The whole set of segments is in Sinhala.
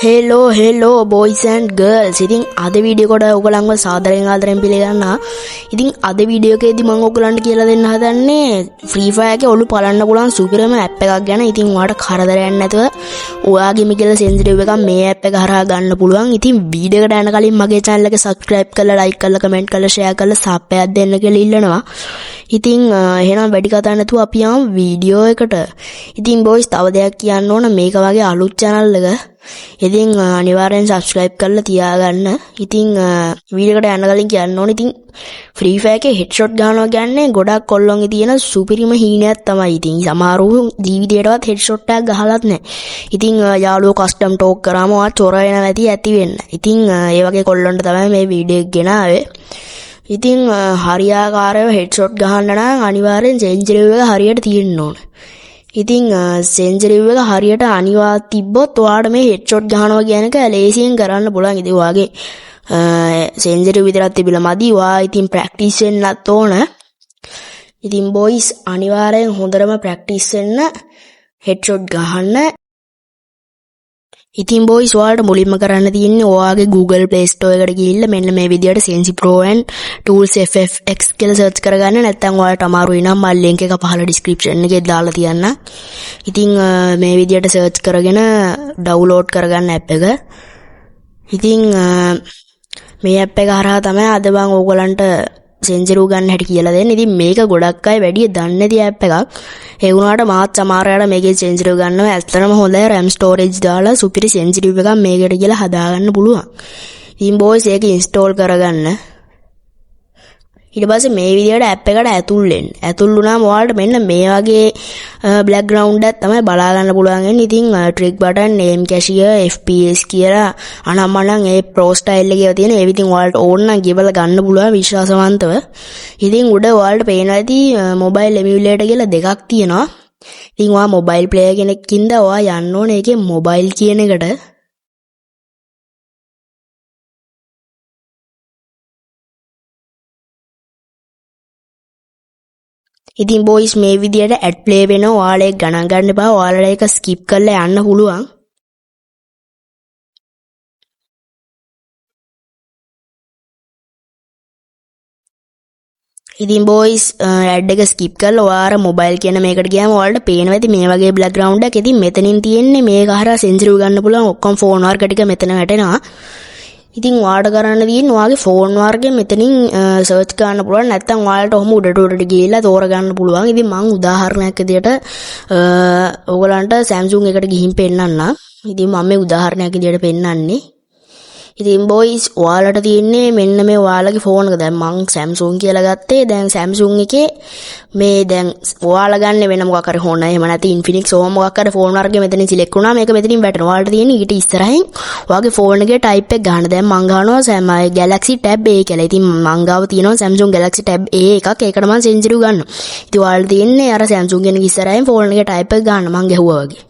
Hello boys and girls. ඉතින් අද වීඩියෝ කොට ඔයගොල්ලන්ව සාදරයෙන් ආදරයෙන් පිළිගන්නවා. ඉතින් අද වීඩියෝ එකේදී මම ඔයගොල්ලන්ට කියලා දෙන්න හදන්නේ ෆ්‍රී ෆයර් එකේ ඔලු බලන්න පුළුවන් සුපිරම ඇප් එකක් ගැන. ඉතින් ඔයාලට කරදරයක් නැතුව ඔයාගේම කියලා සෙන්සිටිව් එකක් මේ ඇප් එක හරහා ගන්න පුළුවන්. ඉතින් වීඩියෝ එකට යන කලින් මගේ channel එක subscribe කරලා like කරලා comment කරලා share කරලා sub එකක් දෙන්න කියලා ඉල්ලනවා. ඉතින් එහෙනම් වැඩි කතා නැතුව අපි යමු වීඩියෝ එකට. ඉතින් බොයිස් තව දෙයක් කියන්න ඕන, මේක වගේ අලුත් channel එක. ඉතින් අනිවාර්යෙන් subscribe කරලා තියාගන්න. ඉතින් වීඩියෝ එකට යන්න කලින් කියන්න ඕන, ඉතින් ෆ්‍රී ෆයර් එකේ හෙඩ්ෂොට් ගන්නවා කියන්නේ ගොඩක් කොල්ලොන්ගේ තියෙන සුපිරිම හීනයක් තමයි. ඉතින් සමහරව ජීවිතේටවත් හෙඩ්ෂොට් එකක් ගහලත් නැහැ. ඉතින් යාළුවෝ කස්ටම් ටෝක් කරාම ඔයා චොර වෙනවා ඇති වෙන්න. ඉතින් ඒ වගේ කොල්ලොන්ට තමයි මේ වීඩියෝ එක ගෙනාවේ. ඉතින් හරියාකාරව හෙඩ්ෂොට් ගහන්න නම් අනිවාර්යෙන් සෙන්චරිව් එක හරියට තියෙන්න ඕන. ඉතින් සෙන්චරිව් එක හරියට අනිවා තිබ්බොත් ඔයාලට මේ හෙඩ්ෂොට් ගහනවා කියන එක ලේසියෙන් කරන්න පුළුවන්. ඉතින් ඔයාගේ සෙන්චරිව් විතරක් තිබිලා මදි. ඔයා ඉතින් ප්‍රැක්ටිස් වෙන්නත් ඕන. ඉතින් බොයිස් අනිවාර්යෙන් හොඳටම ප්‍රැක්ටිස් වෙන්න, හෙඩ්ෂොට් ගහන්න. ඉතින් බොයිස් ඔයාලට මුලින්ම කරන්න තියෙන්නේ ඔයාගේ Google Play Store එකට ගිහිල්ලා මෙන්න මේ විදියට Sensi Pro and Tools FFX කියලා සර්ච් කරගන්න. නැත්නම් ඔයාලට අමාරුයි නම් මම link එක පහළ description එකේ දාලා තියන්නම්. ඉතින් මේ විදියට සර්ච් කරගෙන download කරගන්න app එක. ඉතින් මේ app එක හරහා තමයි අද මම ඕගලන්ට සෙන්චරිව් ගන්න හැටි කියලා දෙන්නේ. ඉතින් මේක ගොඩක් අය වැඩි දන්නේ නැති app එකක්. ඒ වුණාට මාත් සමහර අය මේකේ සෙන්චරිව් ගන්නවා. ඇත්තටම හොඳයි. RAM storage දාලා සුපිරි සෙන්චරිව් එකක් මේකට කියලා හදාගන්න පුළුවන්. ඉතින් බොයිස් ඒක install කරගන්න. ඊට පස්සේ මේ විදියට app එකට ඇතුල් වෙන්න. ඇතුල් වුණාම ඔයාලට මෙන්න මේ වගේ background එකක් තමයි බලා ගන්න පුළුවන් වෙන්නේ. ඉතින් trick button, name cashier, FPS කියලා අනම්මනම් ඒ pro style එකේ තියෙන ඒ විදිහින් ඔයාලට ඕන නම් ගෙවලා ගන්න පුළුවන් විශ්වාසවන්තව. ඉතින් උඩ ඔයාලට පේනවා ඇති mobile emulator කියලා දෙකක් තියෙනවා. ඉතින් ඔයා mobile player කෙනෙක්ින්ද ඔයා යන්න ඕනේ ඒකේ mobile කියන එකට. ඉතින් බොයිස් මේ විදියට ඇඩ් ප්ලේ වෙනවා. ඔයාලා ඒක ගණන් ගන්න එපා. ඔයාලා ඒක ස්කිප් කරලා යන්න පුළුවන්. ඉතින් බොයිස් ඇඩ් එක ස්කිප් කරලා ඔයාලා මොබයිල් කියන මේකට ගියාම ඔයාලට පේනවා ඇති මේ වගේ බෑග්ග්‍රවුන්ඩ් එකක්. ඉතින් මෙතනින් තියෙන්නේ මේක හරහා සෙන්චරිව් ගන්න පුළුවන් ඔක්කොම ෆෝන් වර්ග ටික මෙතන වැටෙනවා. ඉතින් ඔයාලට කරන්න තියෙන්නේ ඔයාගේ ෆෝන් වර්ගේ මෙතනින් සර්ච් කරන්න පුළුවන්. නැත්නම් ඔයාලට ඔහොම උඩට ගිහිල්ලා තෝරගන්න පුළුවන්. ඉතින් මම උදාහරණයක් විදියට ඔයගලන්ට Samsung එකට ගිහින් පෙන්නන්නම්. ඉතින් මම මේ උදාහරණයක් විදියට පෙන්නන්නේ. ඉතින් බොයිස් ඔයාලට තියෙන්නේ මෙන්න මේ ඔයාලගේ ෆෝන් එක. දැන් මම Samsung කියලා ගත්තේ. දැන් Samsung එකේ මේ දැන් ඔයාලා ගන්න වෙන මොකක් හරි හොන එහෙම නැති Infinix ඕම මොකක් හරි ෆෝන් වර්ගය මෙතනින් සිලෙක්ට් වුණා. මේක මෙතනින් වැටෙනවා. ඔයාලට තියෙන්නේ ඊට ඉස්සරහින් ඔයාගේ ෆෝන් එකේ ටයිප් එක ගන්න. දැන් මම ගන්නවා Galaxy Tab A කියලා. ඉතින් මම ගාව තියෙනවා Samsung Galaxy Tab A එකක්. ඒකට මම සෙන්චරිව් ගන්නවා. ඉතින් ඔයාලට තියෙන්නේ අර Samsung කෙනෙක් ඉස්සරහින් ෆෝන් එකේ ටයිප් එක ගන්න. මම ගැහුවා වගේ.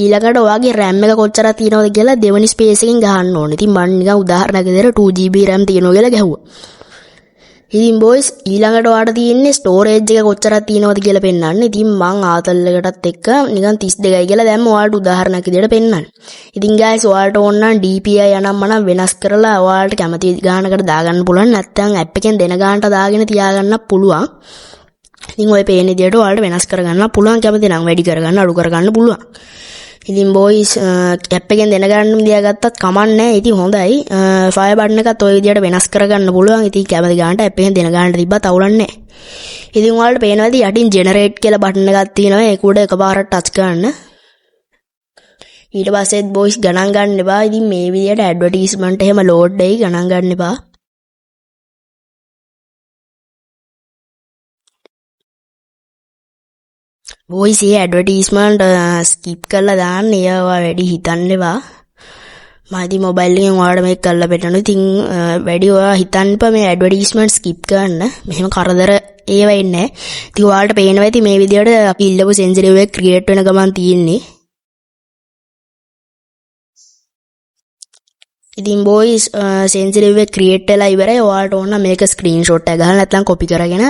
ඊළඟට ඔයාගේ RAM එක කොච්චරක් තියෙනවද කියලා දෙවෙනි ස්පේස් එකෙන් ගහන්න ඕනේ. ඉතින් මම නිකන් උදාහරණයක් විදිහට 2GB RAM තියෙනවා කියලා ගැහුවා. ඉතින් බොයිස් ඊළඟට ඔයාලට තියෙන්නේ ස්ටෝරේජ් එක කොච්චරක් තියෙනවද කියලා පෙන්වන්න. ඉතින් මම ආතල් එකටත් එක්ක නිකන් 32යි කියලා දැම්ම ඔයාලට උදාහරණයක් විදිහට පෙන්වන්න. ඉතින් guys ඔයාලට ඕන නම් DPI අනම්ම නම් වෙනස් කරලා ඔයාලට කැමති ගානකට දාගන්න පුළුවන්. නැත්නම් app එකෙන් දෙන ගානට දාගෙන තියාගන්න පුළුවන්. ඉතින් ඔය පේන විදිහට ඔයාලට වෙනස් කරගන්න පුළුවන්. කැමති නම් වැඩි කරගන්න අඩු කරගන්න පුළුවන්. ඉතින් බොයිස් ඇප් එකෙන් දෙන ගන්න දියාගත්තත් කමක් නැහැ. ඉතින් හොඳයි. ෆයර් බටන් එකත් ඔය විදියට වෙනස් කරගන්න පුළුවන්. ඉතින් කැමති ගන්නට ඇප් එකෙන් දෙන ගන්නට තිබ්බත් අවුලක් නැහැ. ඉතින් ඔයාලට පේනවා ඇති යටින් ජෙනරේට් කියලා බටන් එකක් තියෙනවා. ඒක උඩ එකපාරට ටච් කරන්න. ඊට පස්සෙත් බොයිස් ගණන් ගන්න එපා. ඉතින් මේ විදියට ඇඩ්වර්ටයිස්මන්ට් එහෙම ලෝඩ් වෙයි. ගණන් ගන්න එපා. බොයිස් ඒ ඇඩ්වර්ටයිස්මන්ට් ස්කිප් කරලා දාන්න. ඒවා වැඩි හිතන්න එපා. මම ඉතින් මොබයිල් එකෙන් ඔයාලට මේක කරලා පෙන්නනවා. ඉතින් වැඩි ඔයා හිතන්න එපා මේ ඇඩ්වර්ටයිස්මන්ට් ස්කිප් කරන්න. මෙහෙම කරදර ඒවා ඉන්නේ නැහැ. ඉතින් ඔයාලට පේනවා ඇති මේ විදියට අපි ඉල්ලපු සෙන්චරිව් එක ක්‍රියේට් වෙන ගමන් තියෙන්නේ. ඉතින් බොයිස් සෙන්සිටිව් එක ක්‍රියේට් වෙලා ඉවරයි. ඔයාලට ඕන මේක ස්ක්‍රීන්ෂොට් එක ගහලා නැත්නම් කොපි කරගෙන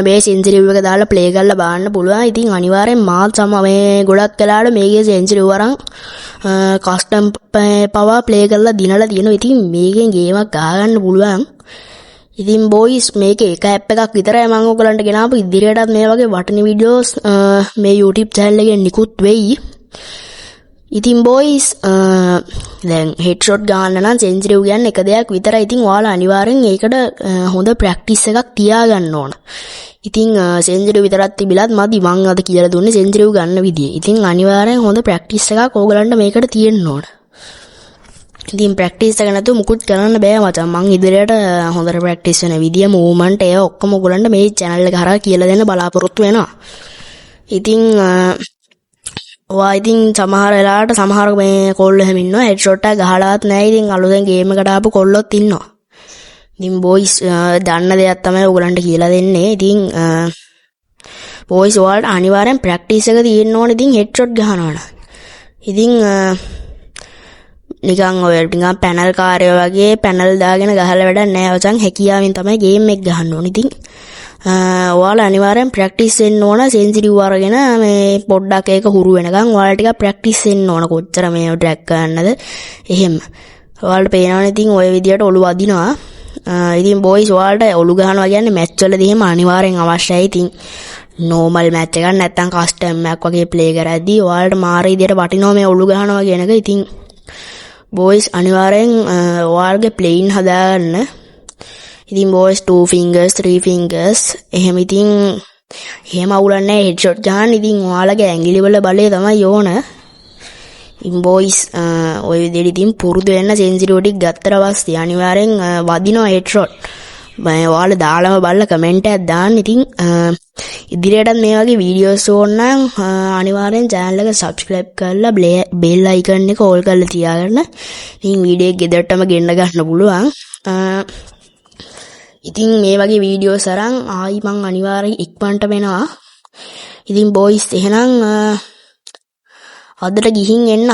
මේ සෙන්සිටිව් එක දාලා ප්ලේ කරලා බලන්න පුළුවන්. ඉතින් අනිවාර්යෙන් මාත් මේ ගොඩක් වෙලාවට මේකේ සෙන්සිටිව් අරන් කස්ටම් පවා ප්ලේ කරලා දිනලා තියෙනවා. ඉතින් මේකෙන් ගේමක් ගහගන්න පුළුවන්. ඉතින් බොයිස් මේකේ එක ඇප් එකක් විතරයි මම ඔයගලන්ට ගෙනාපු. ඉදිරියටත් මේ වගේ වටින වීඩියෝස් මේ YouTube channel එකෙන් නිකුත් වෙයි. ඉතින් බොයිස් දැන් හෙඩ්ෂොට් ගන්න නම් සෙන්සිටිව් ගන්න එක දෙයක් විතරයි. ඉතින් ඔයාලා අනිවාර්යෙන් ඒකට හොඳ ප්‍රැක්ටිස් එකක් තියාගන්න ඕන. ඉතින් සෙන්සිටිව් විතරක් තිබිලත් මදි. මං අද කියලා දුන්නේ සෙන්සිටිව් ගන්න විදිය. ඉතින් අනිවාර්යෙන් හොඳ ප්‍රැක්ටිස් එකක් ඕගලන්ට මේකට තියෙන්න ඕන. ඉතින් ප්‍රැක්ටිස් එක නැතුව මුකුත් කරන්න බෑ මචං. මං ඉදිරියට හොඳට ප්‍රැක්ටිස් වෙන විදිය මූව්මන්ට් ඒ ඔක්කොම ඔයගලන්ට මේ channel එක හරහා කියලා දෙන්න බලාපොරොත්තු වෙනවා. ඉතින් ඉතින් සමහර වෙලාවට සමහර මේ කොල්ලෝ එහෙම ඉන්නවා හෙඩ්ෂොට් එක ගහලාත් නැහැ. ඉතින් අලුතෙන් ගේම් එකට ආපු කොල්ලොත් ඉන්නවා. ඉතින් බොයිස් දන්න දෙයක් තමයි ඔයගලන්ට කියලා දෙන්නේ. ඉතින් බොයිස් ඔයාලට අනිවාර්යෙන් ප්‍රැක්ටිස් එක තියෙන්න ඕනේ. ඉතින් හෙඩ්ෂොට් ගහනවනම් ඉතින් නිකන් ඔය නිකන් පැනල් කාර්යය වගේ පැනල් දාගෙන ගහලා වැඩක් නැහැ වචන්. හැකියාවෙන් තමයි ගේම් එක ගහන්න ඕනේ. ඉතින් ඔයාලා අනිවාර්යෙන් ප්‍රැක්ටිස් වෙන්න ඕන. සෙන්සිටිව් අරගෙන මේ පොඩ්ඩක් ඒක හුරු වෙනකන් ඔයාලා ටිකක් ප්‍රැක්ටිස් වෙන්න ඕන. කොච්චර මේ ට්‍රැක් කරන්නද එහෙම. ඔයාලට පේනවනේ ඉතින් ඔය විදියට ඔලුව අදිනවා. ඉතින් බොයිස් ඔයාලට ඔලු ගහනවා කියන්නේ මැච් වලදී එහෙම අනිවාර්යෙන් අවශ්‍යයි. ඉතින් නෝමල් මැච් එකක් නැත්තම් කස්ටම් මැච් වගේ ප්ලේ කරද්දී ඔයාලට මාර විදියට වටිනවා මේ ඔලු ගහනවා කියන එක. ඉතින් බොයිස් අනිවාර්යෙන් ඔයාලගේ ප්ලේන් හදාගන්න. ඉතින් බොයිස් 2 fingers 3 fingers එහෙම. ඉතින් එහෙම අවුලක් නැහැ හෙඩ්ෂොට් ගන්න. ඉතින් ඔයාලගේ ඇඟිලි වල බලය තමයි ඕන. ඉතින් බොයිස් ඔය විදිහට ඉතින් පුරුදු වෙන්න සෙන්සිටිව් ටික ගත්තට පස්සේ අනිවාර්යෙන් වදිනවා හෙඩ්ෂොට්. ඔයාලා දාලාම බලලා කමෙන්ට් එකක් දාන්න. ඉතින් ඉදිරියටත් මේ වගේ වීඩියෝස් ඕන නම් අනිවාර්යෙන් channel එක subscribe කරලා bell icon එක all කරලා තියාගන්න. ඉතින් වීඩියෝ එක ගෙදරටම ගෙන්න ගන්න පුළුවන්. ඉතින් මේ වගේ වීඩියෝස් අරන් ආයි මං අනිවාර්යෙන් ඉක්මනට වෙනවා. ඉතින් බොයිස් එහෙනම් අදට ගිහින් එන්න.